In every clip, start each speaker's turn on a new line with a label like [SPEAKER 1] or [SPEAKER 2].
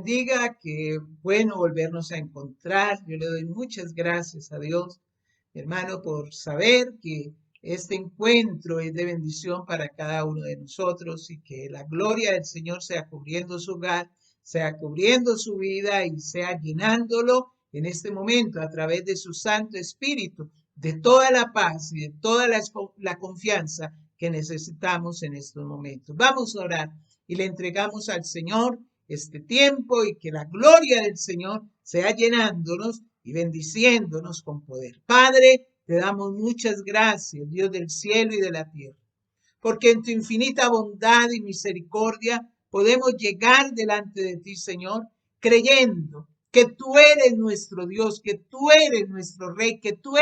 [SPEAKER 1] bendiga, qué bueno volvernos a encontrar. Yo le doy muchas gracias a Dios, hermano, por saber que este encuentro es de bendición para cada uno de nosotros y que la gloria del Señor sea cubriendo su hogar, sea cubriendo su vida y sea llenándolo en este momento a través de su Santo Espíritu, de toda la paz y de toda la confianza que necesitamos en estos momentos. Vamos a orar y le entregamos al Señor este tiempo y que la gloria del Señor sea llenándonos y bendiciéndonos con poder. Padre, te damos muchas gracias, Dios del cielo y de la tierra, porque en tu infinita bondad y misericordia podemos llegar delante de ti, Señor, creyendo que tú eres nuestro Dios, que tú eres nuestro Rey, que tú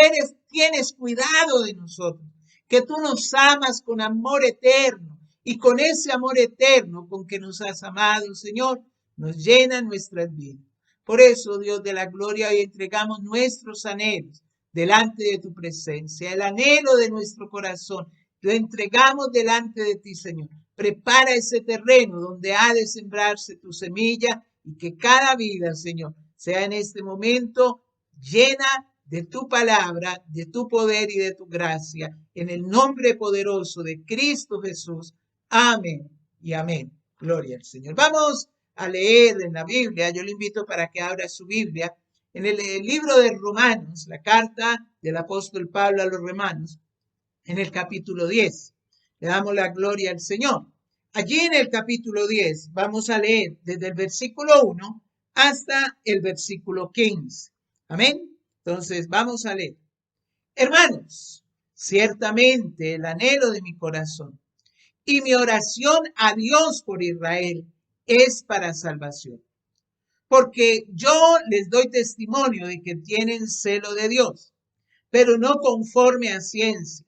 [SPEAKER 1] tienes cuidado de nosotros, que tú nos amas con amor eterno. Y con ese amor eterno con que nos has amado, Señor, nos llena nuestras vidas. Por eso, Dios de la gloria, hoy entregamos nuestros anhelos delante de tu presencia, el anhelo de nuestro corazón. Lo entregamos delante de ti, Señor. Prepara ese terreno donde ha de sembrarse tu semilla y que cada vida, Señor, sea en este momento llena de tu palabra, de tu poder y de tu gracia. En el nombre poderoso de Cristo Jesús. Amén y amén. Gloria al Señor. Vamos a leer en la Biblia. Yo le invito para que abra su Biblia en el libro de Romanos, la carta del apóstol Pablo a los Romanos, en el capítulo 10. Le damos la gloria al Señor. Allí en el capítulo 10 vamos a leer desde el versículo 1 hasta el versículo 15. Amén. Entonces vamos a leer. Hermanos, ciertamente el anhelo de mi corazón y mi oración a Dios por Israel es para salvación. Porque yo les doy testimonio de que tienen celo de Dios, pero no conforme a ciencia,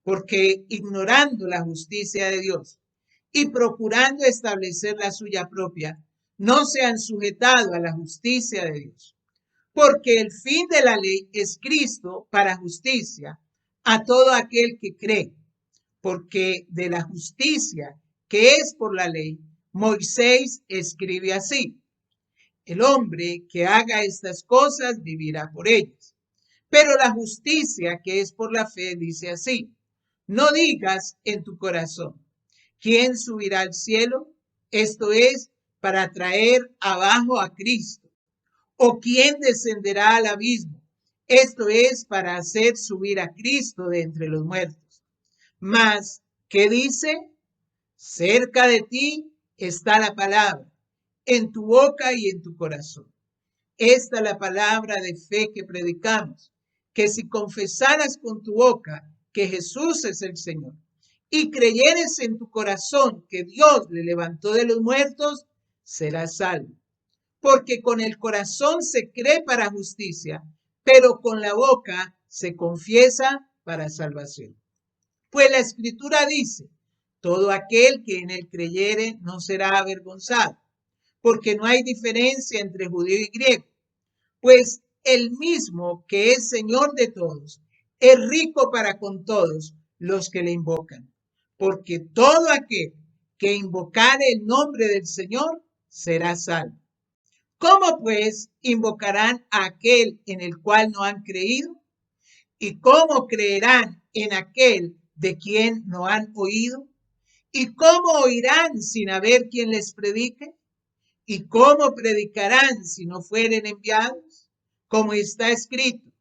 [SPEAKER 1] porque ignorando la justicia de Dios y procurando establecer la suya propia, no se han sujetado a la justicia de Dios. Porque el fin de la ley es Cristo para justicia a todo aquel que cree. Porque de la justicia que es por la ley, Moisés escribe así: el hombre que haga estas cosas vivirá por ellas. Pero la justicia que es por la fe dice así: no digas en tu corazón, ¿quién subirá al cielo? Esto es, para traer abajo a Cristo. ¿O quién descenderá al abismo? Esto es, para hacer subir a Cristo de entre los muertos. Mas, ¿qué dice? Cerca de ti está la palabra, en tu boca y en tu corazón. Esta es la palabra de fe que predicamos, que si confesaras con tu boca que Jesús es el Señor y creyeres en tu corazón que Dios le levantó de los muertos, serás salvo. Porque con el corazón se cree para justicia, pero con la boca se confiesa para salvación. Pues la Escritura dice: todo aquel que en él creyere no será avergonzado, porque no hay diferencia entre judío y griego, pues el mismo que es Señor de todos es rico para con todos los que le invocan, porque todo aquel que invocare el nombre del Señor será salvo. ¿Cómo pues invocarán a aquel en el cual no han creído? ¿Y cómo creerán en aquel de quien no han oído? ¿Y cómo oirán sin haber quien les predique? ¿Y cómo predicarán si no fueren enviados? Como está escrito: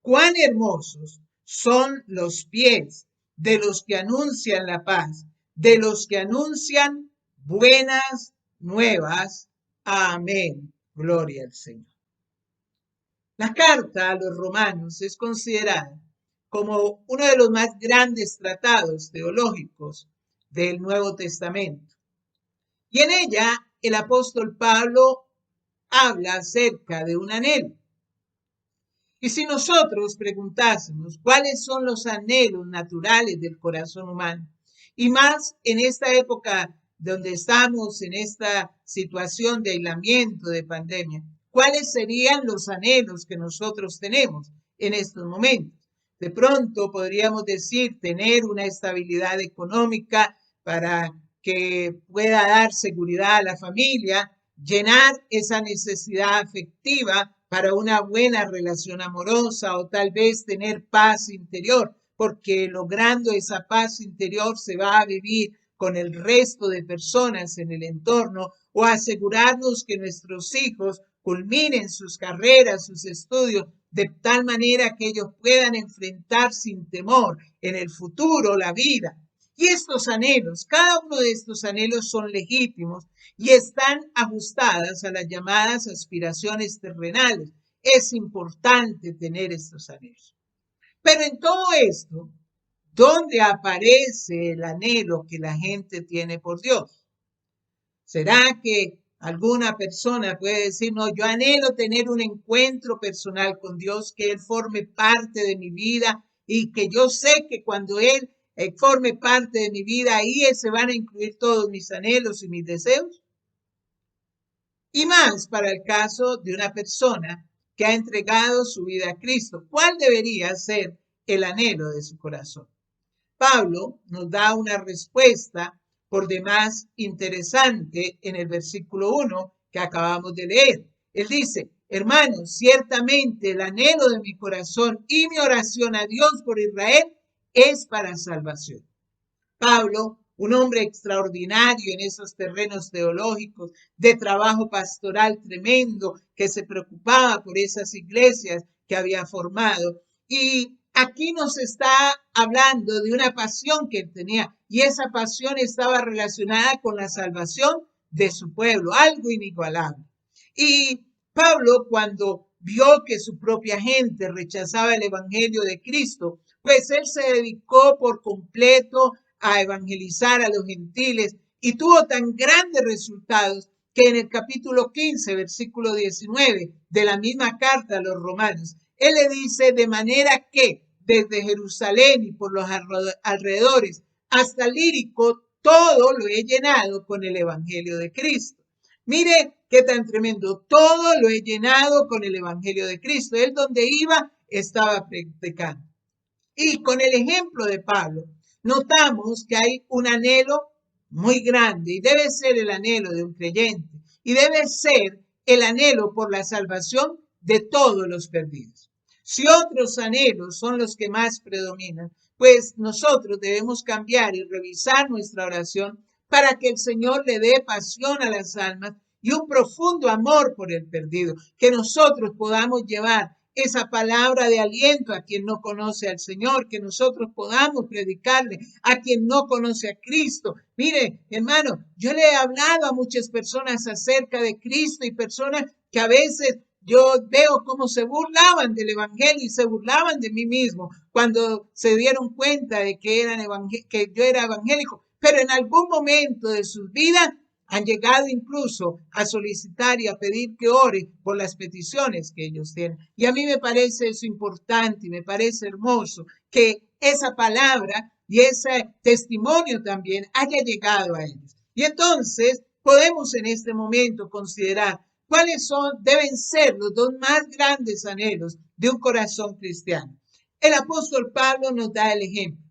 [SPEAKER 1] cuán hermosos son los pies de los que anuncian la paz, de los que anuncian buenas nuevas. Amén. Gloria al Señor. La carta a los romanos es considerada como uno de los más grandes tratados teológicos del Nuevo Testamento. Y en ella el apóstol Pablo habla acerca de un anhelo. Y si nosotros preguntásemos cuáles son los anhelos naturales del corazón humano, y más en esta época donde estamos en esta situación de aislamiento, de pandemia, ¿cuáles serían los anhelos que nosotros tenemos en estos momentos? De pronto podríamos decir tener una estabilidad económica para que pueda dar seguridad a la familia llenar esa necesidad afectiva para una buena relación amorosa o tal vez tener paz interior, porque logrando esa paz interior se va a vivir con el resto de personas en el entorno o asegurarnos que nuestros hijos culminen sus carreras, sus estudios, de tal manera que ellos puedan enfrentar sin temor en el futuro la vida. Y estos anhelos, cada uno de estos anhelos son legítimos y están ajustadas a las llamadas aspiraciones terrenales. Es importante tener estos anhelos. Pero en todo esto, ¿dónde aparece el anhelo que la gente tiene por Dios? ¿Será que alguna persona puede decir, no, yo anhelo tener un encuentro personal con Dios, que Él forme parte de mi vida y que yo sé que cuando Él forme parte de mi vida, ahí se van a incluir todos mis anhelos y mis deseos? Y más para el caso de una persona que ha entregado su vida a Cristo. ¿Cuál debería ser el anhelo de su corazón? Pablo nos da una respuesta por demás interesante en el versículo 1 que acabamos de leer. Él dice, hermanos, ciertamente el anhelo de mi corazón y mi oración a Dios por Israel es para salvación. Pablo, un hombre extraordinario en esos terrenos teológicos, de trabajo pastoral tremendo, que se preocupaba por esas iglesias que había formado. Y aquí nos está hablando de una pasión que él tenía, y esa pasión estaba relacionada con la salvación de su pueblo, algo inigualable. Y Pablo, cuando vio que su propia gente rechazaba el evangelio de Cristo, pues él se dedicó por completo a evangelizar a los gentiles y tuvo tan grandes resultados que en el capítulo 15, versículo 19 de la misma carta a los romanos, él le dice, de manera que desde Jerusalén y por los alrededores hasta Lírico, todo lo he llenado con el evangelio de Cristo. Mire qué tan tremendo, todo lo he llenado con el evangelio de Cristo. Él donde iba estaba predicando. Y con el ejemplo de Pablo, notamos que hay un anhelo muy grande y debe ser el anhelo de un creyente y debe ser el anhelo por la salvación de todos los perdidos. Si otros anhelos son los que más predominan, pues nosotros debemos cambiar y revisar nuestra oración para que el Señor le dé pasión a las almas y un profundo amor por el perdido, que nosotros podamos llevar esa palabra de aliento a quien no conoce al Señor, que nosotros podamos predicarle a quien no conoce a Cristo. Mire, hermano, yo le he hablado a muchas personas acerca de Cristo y personas que a veces yo veo cómo se burlaban del evangelio y se burlaban de mí mismo cuando se dieron cuenta de que yo era evangélico, pero en algún momento de sus vidas han llegado incluso a solicitar y a pedir que ore por las peticiones que ellos tienen. Y a mí me parece eso importante y me parece hermoso que esa palabra y ese testimonio también haya llegado a ellos. Y entonces podemos en este momento considerar cuáles deben ser los dos más grandes anhelos de un corazón cristiano. El apóstol Pablo nos da el ejemplo,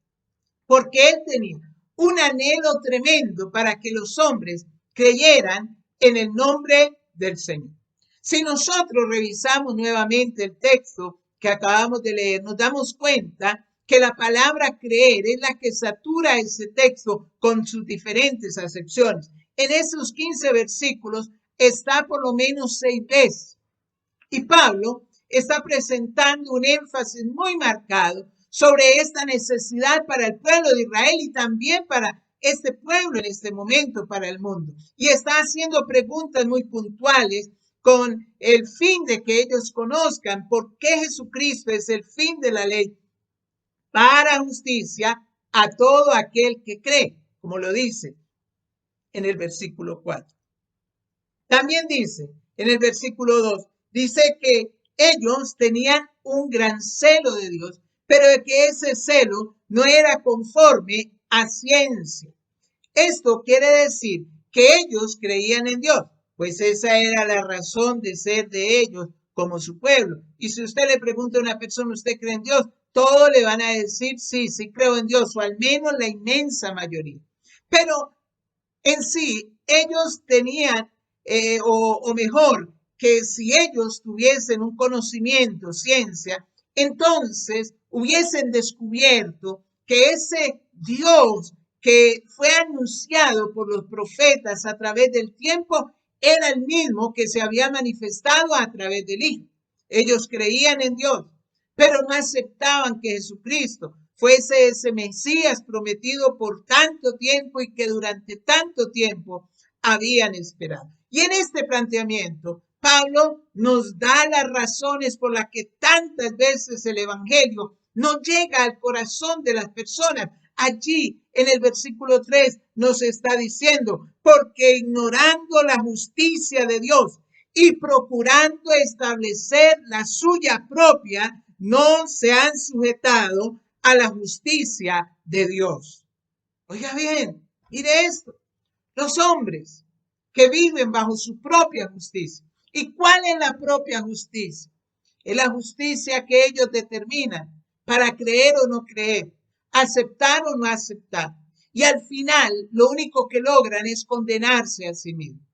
[SPEAKER 1] porque él tenía un anhelo tremendo para que los hombres creyeran en el nombre del Señor. Si nosotros revisamos nuevamente el texto que acabamos de leer, nos damos cuenta que la palabra creer es la que satura ese texto con sus diferentes acepciones. En esos 15 versículos está por lo menos 6 veces. Y Pablo está presentando un énfasis muy marcado sobre esta necesidad para el pueblo de Israel y también para este pueblo en este momento, para el mundo. Y está haciendo preguntas muy puntuales con el fin de que ellos conozcan por qué Jesucristo es el fin de la ley para justicia a todo aquel que cree, como lo dice en el versículo 4. También dice en el versículo 2, dice que ellos tenían un gran celo de Dios, pero de que ese celo no era conforme a ciencia. Esto quiere decir que ellos creían en Dios, pues esa era la razón de ser de ellos como su pueblo. Y si usted le pregunta a una persona, ¿usted cree en Dios? Todos le van a decir, sí, sí creo en Dios, o al menos la inmensa mayoría. Pero en sí, ellos tenían o mejor, que si ellos tuviesen un conocimiento, ciencia, entonces hubiesen descubierto que ese Dios que fue anunciado por los profetas a través del tiempo era el mismo que se había manifestado a través del Hijo. Ellos creían en Dios, pero no aceptaban que Jesucristo fuese ese Mesías prometido por tanto tiempo y que durante tanto tiempo habían esperado. Y en este planteamiento, Pablo nos da las razones por las que tantas veces el Evangelio no llega al corazón de las personas. Allí en el versículo 3 nos está diciendo, porque ignorando la justicia de Dios y procurando establecer la suya propia, no se han sujetado a la justicia de Dios. Oiga bien, mire esto, los hombres que viven bajo su propia justicia. ¿Y cuál es la propia justicia? Es la justicia que ellos determinan para creer o no creer, aceptar o no aceptar. Y al final lo único que logran es condenarse a sí mismos.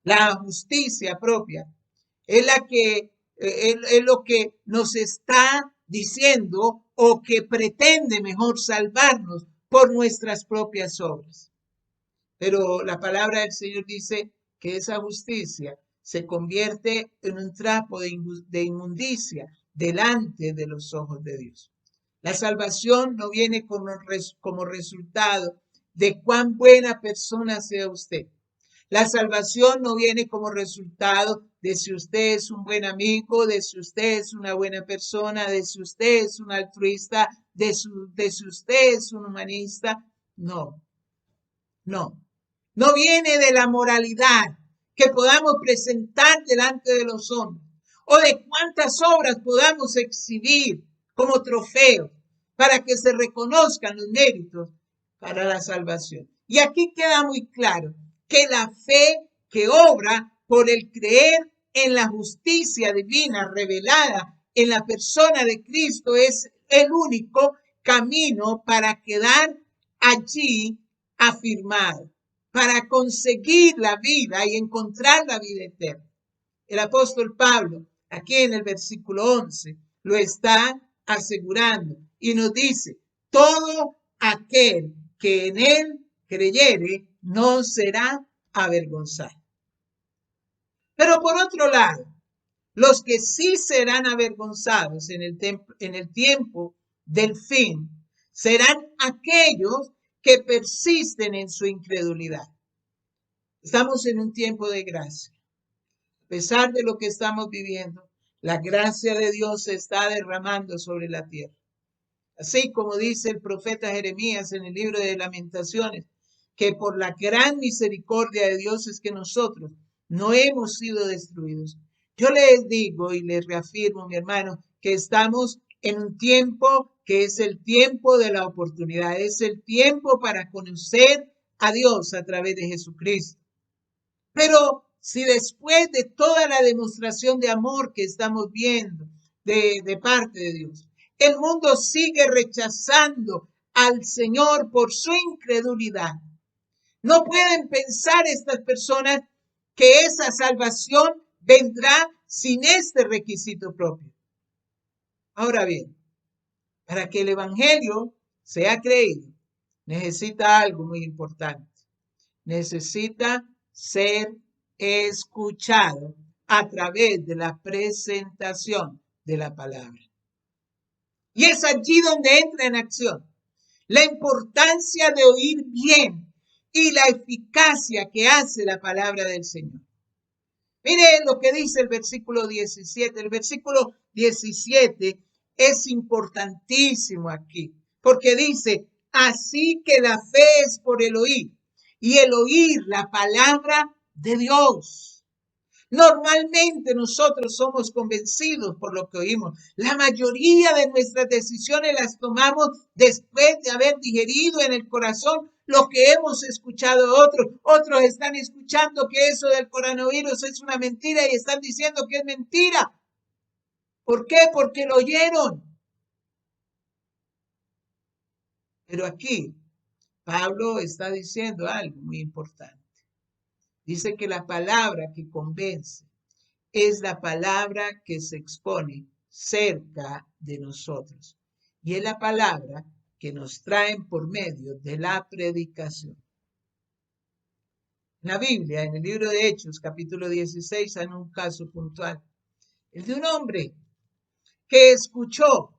[SPEAKER 1] La justicia propia es la que es lo que nos está diciendo o que pretende mejor salvarnos por nuestras propias obras. Pero la palabra del Señor dice que esa justicia se convierte en un trapo de inmundicia delante de los ojos de Dios. La salvación no viene como resultado de cuán buena persona sea usted. La salvación no viene como resultado de si usted es un buen amigo, de si usted es una buena persona, de si usted es un altruista, de si usted es un humanista. No, no. No viene de la moralidad que podamos presentar delante de los hombres o de cuántas obras podamos exhibir como trofeo para que se reconozcan los méritos para la salvación. Y aquí queda muy claro que la fe que obra por el creer en la justicia divina revelada en la persona de Cristo es el único camino para quedar allí afirmado, para conseguir la vida y encontrar la vida eterna. El apóstol Pablo, aquí en el versículo 11, lo está asegurando y nos dice, todo aquel que en él creyere no será avergonzado. Pero por otro lado, los que sí serán avergonzados en el tiempo del fin serán aquellos que persisten en su incredulidad. Estamos en un tiempo de gracia. A pesar de lo que estamos viviendo, la gracia de Dios se está derramando sobre la tierra. Así como dice el profeta Jeremías en el libro de Lamentaciones, que por la gran misericordia de Dios es que nosotros no hemos sido destruidos. Yo les digo y les reafirmo, mi hermano, que estamos en un tiempo que es el tiempo de la oportunidad, es el tiempo para conocer a Dios a través de Jesucristo. Pero si después de toda la demostración de amor que estamos viendo de parte de Dios, el mundo sigue rechazando al Señor por su incredulidad, no pueden pensar estas personas que esa salvación vendrá sin este requisito propio. Ahora bien, para que el Evangelio sea creído, necesita algo muy importante. Necesita ser escuchado a través de la presentación de la palabra. Y es allí donde entra en acción la importancia de oír bien y la eficacia que hace la palabra del Señor. Mire lo que dice el versículo 17. El versículo 17 es importantísimo aquí, porque dice, así que la fe es por el oír, y el oír la palabra de Dios. Normalmente nosotros somos convencidos por lo que oímos. La mayoría de nuestras decisiones las tomamos después de haber digerido en el corazón lo que hemos escuchado de otros. Otros están escuchando que eso del coronavirus es una mentira y están diciendo que es mentira. ¿Por qué? Porque lo oyeron. Pero aquí Pablo está diciendo algo muy importante. Dice que la palabra que convence es la palabra que se expone cerca de nosotros. Y es la palabra que nos traen por medio de la predicación. En la Biblia, en el libro de Hechos, capítulo 16, hay un caso puntual. El de un hombre que escuchó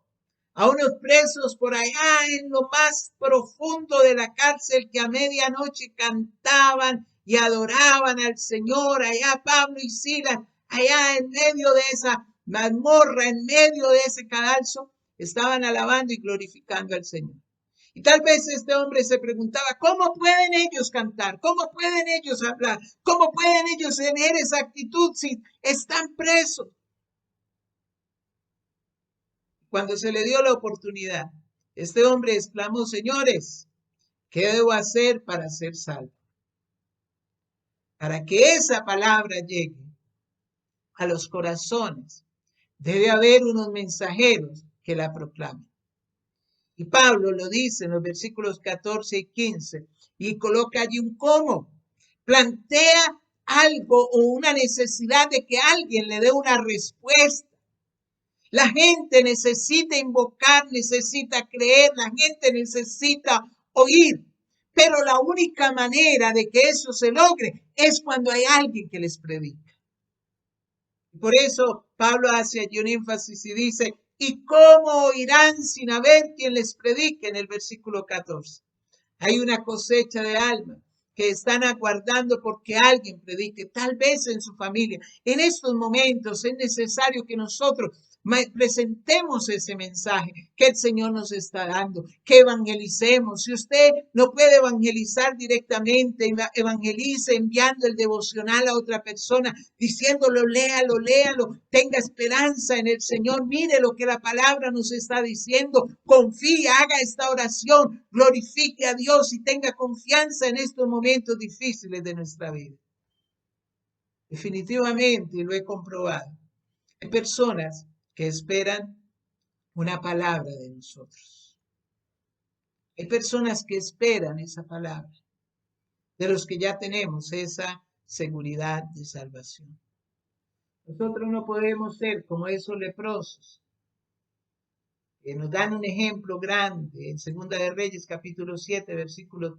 [SPEAKER 1] a unos presos por allá en lo más profundo de la cárcel que a medianoche cantaban y adoraban al Señor, allá Pablo y Silas, allá en medio de esa mazmorra, en medio de ese cadalso, estaban alabando y glorificando al Señor. Y tal vez este hombre se preguntaba, ¿cómo pueden ellos cantar? ¿Cómo pueden ellos hablar? ¿Cómo pueden ellos tener esa actitud si están presos? Cuando se le dio la oportunidad, este hombre exclamó, señores, ¿qué debo hacer para ser salvo? Para que esa palabra llegue a los corazones, debe haber unos mensajeros que la proclamen. Y Pablo lo dice en los versículos 14 y 15 y coloca allí un cómo. Plantea algo o una necesidad de que alguien le dé una respuesta. La gente necesita invocar, necesita creer, la gente necesita oír. Pero la única manera de que eso se logre es cuando hay alguien que les predica. Por eso Pablo hace allí un énfasis y dice, ¿y cómo oirán sin haber quien les predique? En el versículo 14. Hay una cosecha de almas que están aguardando porque alguien predique, tal vez en su familia. En estos momentos es necesario que nosotros presentemos ese mensaje que el Señor nos está dando, que evangelicemos. Si usted no puede evangelizar directamente, evangelice enviando el devocional a otra persona, diciéndolo, léalo, léalo, tenga esperanza en el Señor, mire lo que la palabra nos está diciendo, confíe, haga esta oración, glorifique a Dios y tenga confianza en estos momentos difíciles de nuestra vida. Definitivamente lo he comprobado. Hay personas que esperan una palabra de nosotros. Hay personas que esperan esa palabra, de los que ya tenemos esa seguridad de salvación. Nosotros no podemos ser como esos leprosos, que nos dan un ejemplo grande en Segunda de Reyes, capítulo 7, versículos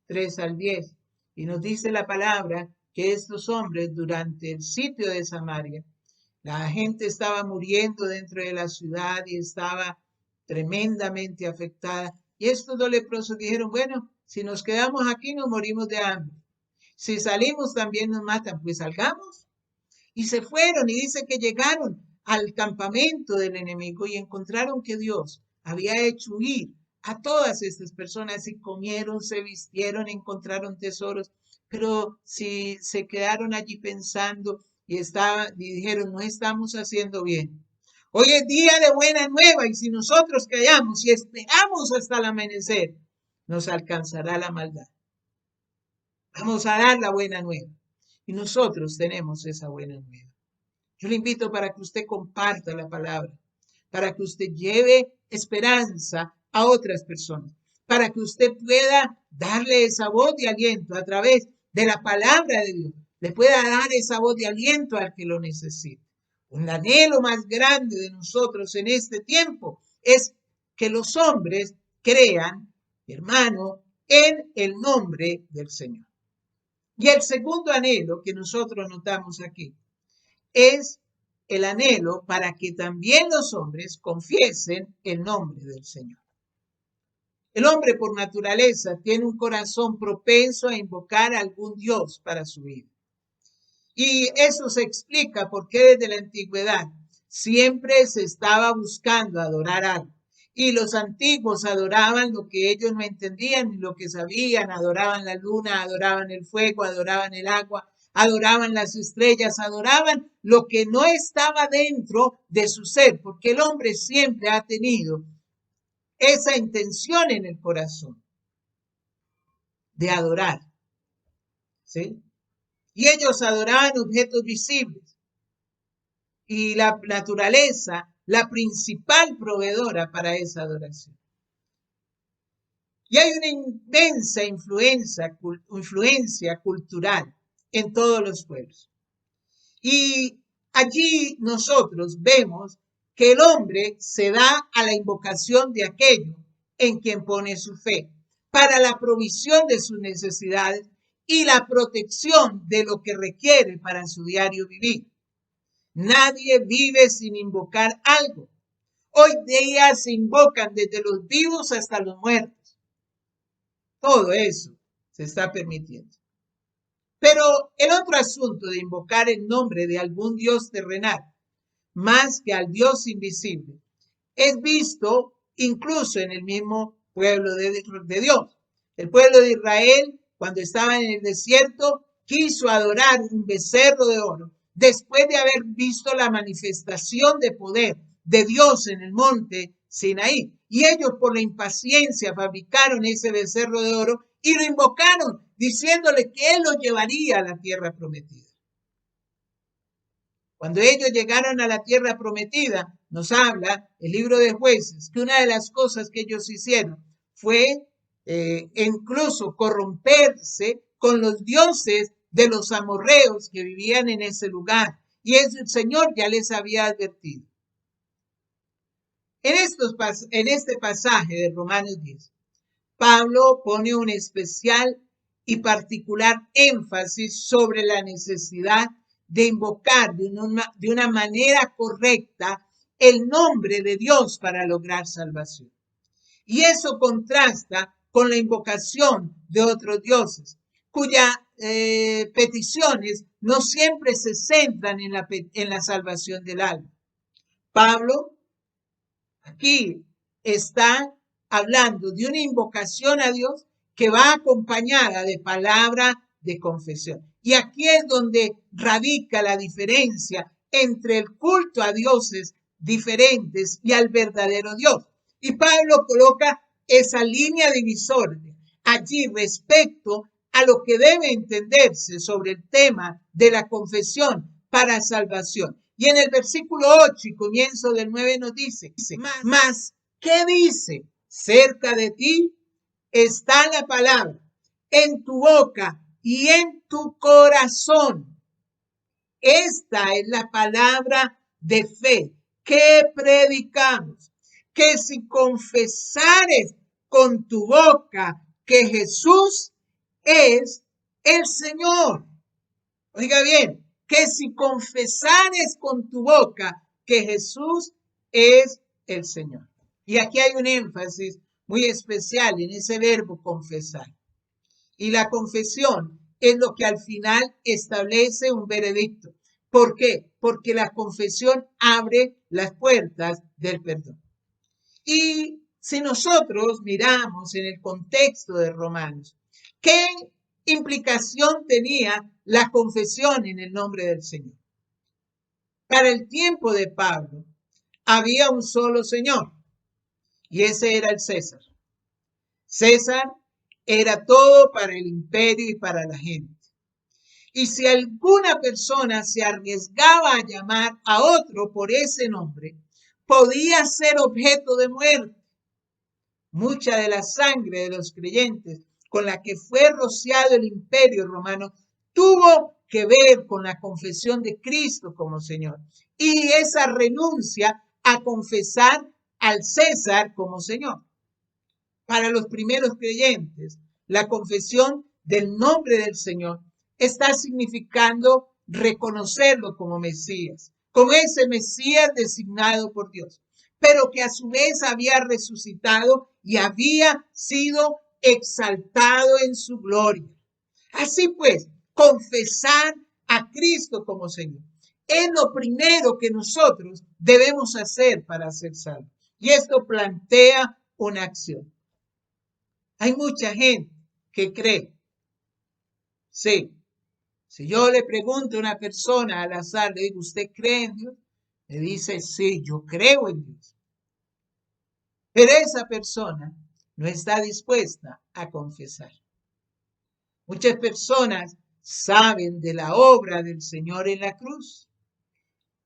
[SPEAKER 1] 3 al 10, y nos dice la palabra que estos hombres durante el sitio de Samaria, la gente estaba muriendo dentro de la ciudad y estaba tremendamente afectada. Y estos dos leprosos dijeron, bueno, si nos quedamos aquí nos morimos de hambre. Si salimos también nos matan, pues salgamos. Y se fueron y dice que llegaron al campamento del enemigo y encontraron que Dios había hecho huir a todas estas personas y comieron, se vistieron, encontraron tesoros. Pero si se quedaron allí pensando, y dijeron, no estamos haciendo bien. Hoy es día de buena nueva y si nosotros callamos y esperamos hasta el amanecer, nos alcanzará la maldad. Vamos a dar la buena nueva y nosotros tenemos esa buena nueva. Yo le invito para que usted comparta la palabra, para que usted lleve esperanza a otras personas, para que usted pueda darle esa voz de aliento a través de la palabra de Dios, le pueda dar esa voz de aliento al que lo necesite. Un anhelo más grande de nosotros en este tiempo es que los hombres crean, hermano, en el nombre del Señor. Y el segundo anhelo que nosotros notamos aquí es el anhelo para que también los hombres confiesen el nombre del Señor. El hombre por naturaleza tiene un corazón propenso a invocar a algún Dios para su vida. Y eso se explica porque desde la antigüedad siempre se estaba buscando adorar algo. Y los antiguos adoraban lo que ellos no entendían ni lo que sabían, adoraban la luna, adoraban el fuego, adoraban el agua, adoraban las estrellas, adoraban lo que no estaba dentro de su ser, porque el hombre siempre ha tenido esa intención en el corazón de adorar, ¿sí? Y ellos adoraban objetos visibles y la naturaleza, la principal proveedora para esa adoración. Y hay una inmensa influencia cultural en todos los pueblos. Y allí nosotros vemos que el hombre se da a la invocación de aquello en quien pone su fe, para la provisión de sus necesidades y la protección de lo que requiere para su diario vivir. Nadie vive sin invocar algo. Hoy día se invocan desde los vivos hasta los muertos. Todo eso se está permitiendo. Pero el otro asunto de invocar el nombre de algún Dios terrenal, más que al Dios invisible, es visto incluso en el mismo pueblo de Dios. El pueblo de Israel, cuando estaba en el desierto, quiso adorar un becerro de oro, después de haber visto la manifestación de poder de Dios en el monte Sinaí. Y ellos por la impaciencia fabricaron ese becerro de oro y lo invocaron, diciéndole que él los llevaría a la tierra prometida. Cuando ellos llegaron a la tierra prometida, nos habla el libro de Jueces, que una de las cosas que ellos hicieron fue incluso corromperse con los dioses de los amorreos que vivían en ese lugar. Y eso el Señor ya les había advertido. En este pasaje de Romanos 10, Pablo pone un especial y particular énfasis sobre la necesidad de invocar de una manera correcta el nombre de Dios para lograr salvación. Y eso contrasta con la invocación de otros dioses, cuyas peticiones no siempre se centran en la salvación del alma. Pablo aquí está hablando de una invocación a Dios que va acompañada de palabra de confesión. Y aquí es donde radica la diferencia entre el culto a dioses diferentes y al verdadero Dios. Y Pablo coloca esa línea divisoria allí respecto a lo que debe entenderse sobre el tema de la confesión para salvación. Y en el versículo 8 y comienzo del 9 nos dice, mas, ¿qué dice? Cerca de ti está la palabra, en tu boca y en tu corazón. Esta es la palabra de fe que predicamos, que si confesares con tu boca que Jesús es el Señor. Oiga bien, que si confesares con tu boca que Jesús es el Señor. Y aquí hay un énfasis muy especial en ese verbo confesar. Y la confesión es lo que al final establece un veredicto. ¿Por qué? Porque la confesión abre las puertas del perdón. Y si nosotros miramos en el contexto de Romanos, ¿qué implicación tenía la confesión en el nombre del Señor? Para el tiempo de Pablo había un solo Señor y ese era el César. César era todo para el imperio y para la gente. Y si alguna persona se arriesgaba a llamar a otro por ese nombre, podía ser objeto de muerte. Mucha de la sangre de los creyentes con la que fue rociado el imperio romano tuvo que ver con la confesión de Cristo como Señor y esa renuncia a confesar al César como Señor. Para los primeros creyentes, la confesión del nombre del Señor está significando reconocerlo como Mesías, como ese Mesías designado por Dios, pero que a su vez había resucitado y había sido exaltado en su gloria. Así pues, confesar a Cristo como Señor es lo primero que nosotros debemos hacer para ser salvos. Y esto plantea una acción. Hay mucha gente que cree, sí, si yo le pregunto a una persona al azar, le digo, ¿usted cree en Dios? Me dice, sí, yo creo en Dios. Pero esa persona no está dispuesta a confesar. Muchas personas saben de la obra del Señor en la cruz.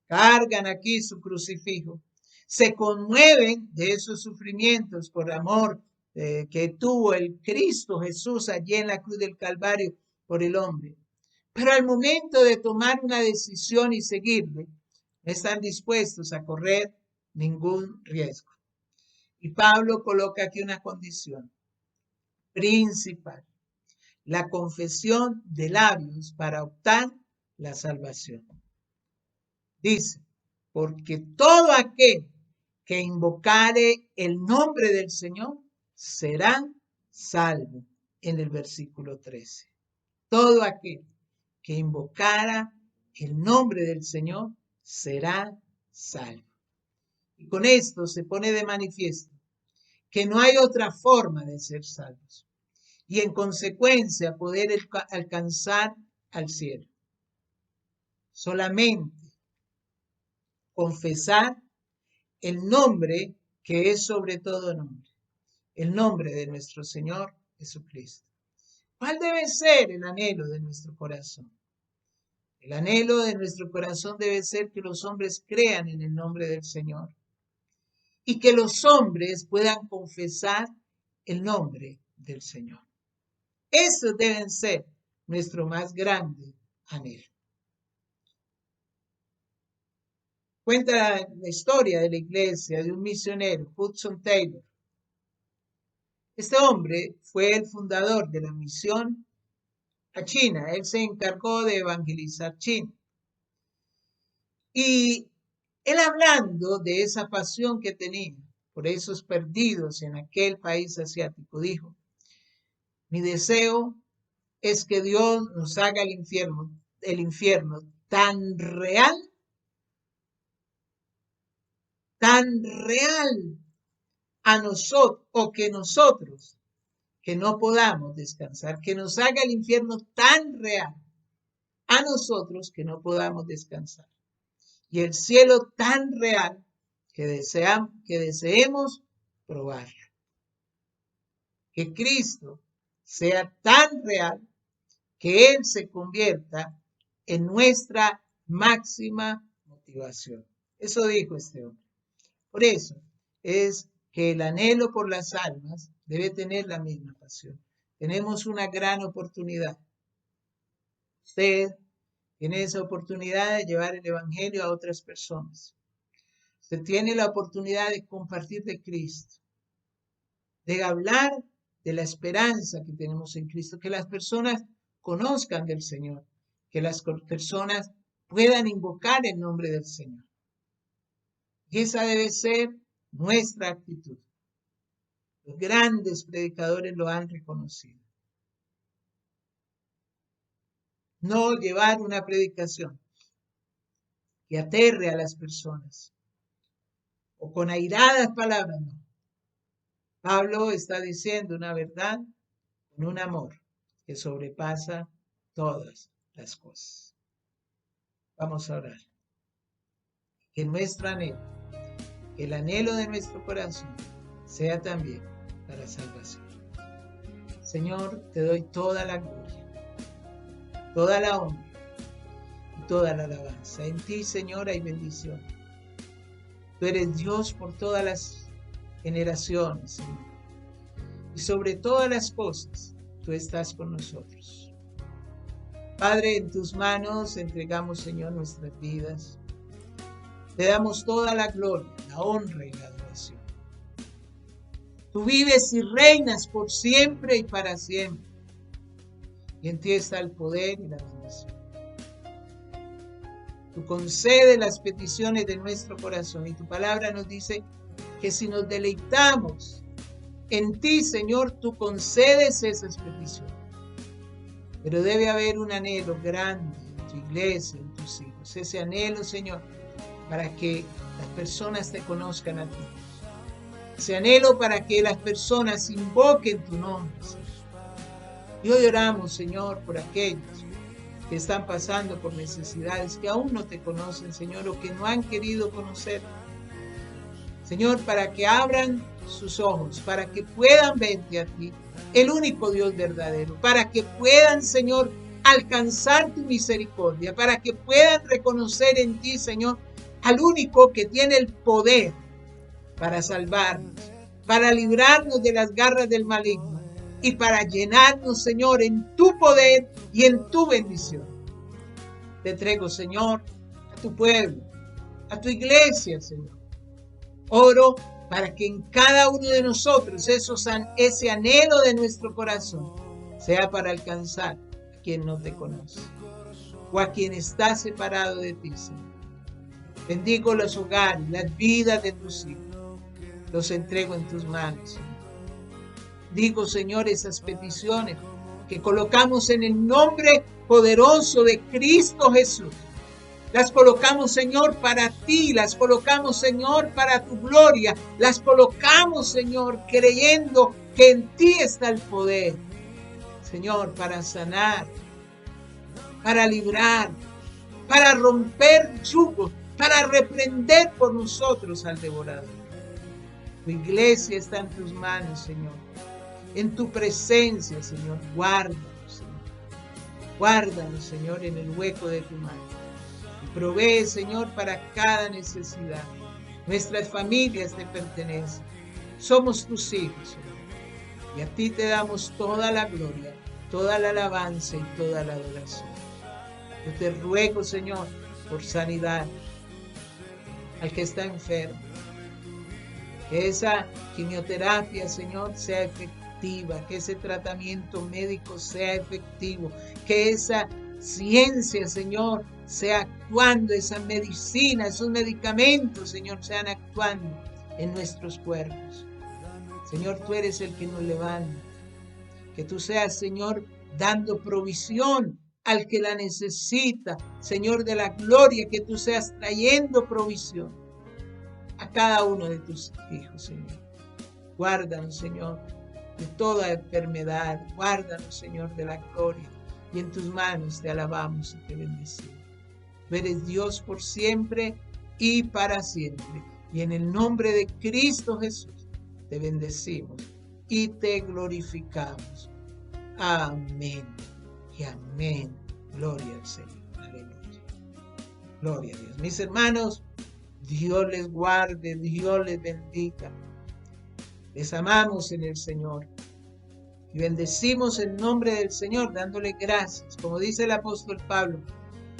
[SPEAKER 1] Cargan aquí su crucifijo. Se conmueven de esos sufrimientos por amor que tuvo el Cristo Jesús allí en la cruz del Calvario por el hombre. pero al momento de tomar una decisión y seguirle, no están dispuestos a correr ningún riesgo. Y Pablo coloca aquí una condición principal: la confesión de labios para optar la salvación. Dice, porque todo aquel que invocare el nombre del Señor será salvo, en el versículo 13. Todo aquel que invocara el nombre del Señor será salvo. Y con esto se pone de manifiesto que no hay otra forma de ser salvos y en consecuencia poder alcanzar al cielo. Solamente confesar el nombre que es sobre todo nombre, el nombre de nuestro Señor Jesucristo. ¿Cuál debe ser el anhelo de nuestro corazón? El anhelo de nuestro corazón debe ser que los hombres crean en el nombre del Señor y que los hombres puedan confesar el nombre del Señor. Esos deben ser nuestro más grande anhelo. Cuenta la historia de la iglesia de un misionero, Hudson Taylor. Este hombre fue el fundador de la misión a China. Él se encargó de evangelizar China. Y él, hablando de esa pasión que tenía por esos perdidos en aquel país asiático, dijo: mi deseo es que Dios nos haga el infierno tan real a nosotros, o que nosotros, que no podamos descansar, que nos haga el infierno tan real a nosotros que no podamos descansar, y el cielo tan real que deseemos probarlo. Que Cristo sea tan real que Él se convierta en nuestra máxima motivación. Eso dijo este hombre. Por eso es que el anhelo por las almas debe tener la misma pasión. Tenemos una gran oportunidad. Usted tiene esa oportunidad de llevar el evangelio a otras personas. Usted tiene la oportunidad de compartir de Cristo, de hablar de la esperanza que tenemos en Cristo, que las personas conozcan del Señor, que las personas puedan invocar el nombre del Señor. Y esa debe ser nuestra actitud. Los grandes predicadores lo han reconocido. No llevar una predicación que aterre a las personas o con airadas palabras, no. Pablo está diciendo una verdad con un amor que sobrepasa todas las cosas. Vamos a orar. Que nuestro anhelo, que el anhelo de nuestro corazón sea también para salvación. Señor, te doy toda la gloria, toda la honra y toda la alabanza. En ti, Señor, hay bendición. Tú eres Dios por todas las generaciones, Señor. Y sobre todas las cosas, tú estás con nosotros. Padre, en tus manos entregamos, Señor, nuestras vidas. Te damos toda la gloria, la honra y la adoración. Tú vives y reinas por siempre y para siempre. Y en ti está el poder y la bendición. Tú concedes las peticiones de nuestro corazón. Y tu palabra nos dice que si nos deleitamos en ti, Señor, tú concedes esas peticiones. Pero debe haber un anhelo grande en tu iglesia, en tus hijos. Ese anhelo, Señor, para que las personas te conozcan a ti. Ese anhelo para que las personas invoquen tu nombre, Señor. Y hoy oramos, Señor, por aquellos que están pasando por necesidades, que aún no te conocen, Señor, o que no han querido conocer. Señor, para que abran sus ojos, para que puedan verte a ti, el único Dios verdadero, para que puedan, Señor, alcanzar tu misericordia, para que puedan reconocer en ti, Señor, al único que tiene el poder para salvarnos, para librarnos de las garras del maligno y para llenarnos, Señor, en tu poder y en tu bendición. Te entrego, Señor, a tu pueblo, a tu iglesia, Señor. Oro para que en cada uno de nosotros ese anhelo de nuestro corazón sea para alcanzar a quien no te conoce o a quien está separado de ti, Señor. Bendigo los hogares, las vidas de tus hijos. Los entrego en tus manos, Señor. Digo, Señor, esas peticiones que colocamos en el nombre poderoso de Cristo Jesús. Las colocamos, Señor, para ti, las colocamos, Señor, para tu gloria, las colocamos, Señor, creyendo que en ti está el poder, Señor, para sanar, para librar, para romper yugos, para reprender por nosotros al devorador. Tu iglesia está en tus manos, Señor, en tu presencia, Señor. Guárdanos, Señor. Guárdanos, Señor, en el hueco de tu mano. Y provee, Señor, para cada necesidad. Nuestras familias te pertenecen. Somos tus hijos, Señor. Y a ti te damos toda la gloria, toda la alabanza y toda la adoración. Yo te ruego, Señor, por sanidad al que está enfermo. Que esa quimioterapia, Señor, sea efectiva, que ese tratamiento médico sea efectivo, que esa ciencia, Señor, sea actuando, esa medicina, esos medicamentos, Señor, sean actuando en nuestros cuerpos. Señor, tú eres el que nos levanta. Que tú seas, Señor, dando provisión al que la necesita. Señor de la gloria, que tú seas trayendo provisión a cada uno de tus hijos, Señor. Guárdanos, Señor, de toda enfermedad. Guárdanos, Señor, de la gloria. Y en tus manos te alabamos y te bendecimos. Tú eres Dios por siempre y para siempre. Y en el nombre de Cristo Jesús te bendecimos y te glorificamos. Amén y amén. Gloria al Señor. Aleluya. Gloria a Dios. Mis hermanos, Dios les guarde, Dios les bendiga. Les amamos en el Señor. Y bendecimos el nombre del Señor dándole gracias. Como dice el apóstol Pablo,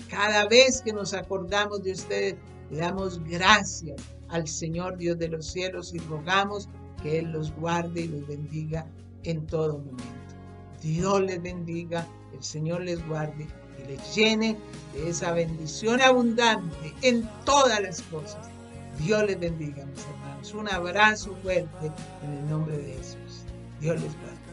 [SPEAKER 1] cada vez que nos acordamos de ustedes, le damos gracias al Señor Dios de los cielos y rogamos que Él los guarde y los bendiga en todo momento. Dios les bendiga, el Señor les guarde y les llene de esa bendición abundante en todas las cosas. Dios les bendiga, mis hermanos. Un abrazo fuerte en el nombre de Jesús. Dios les guarde.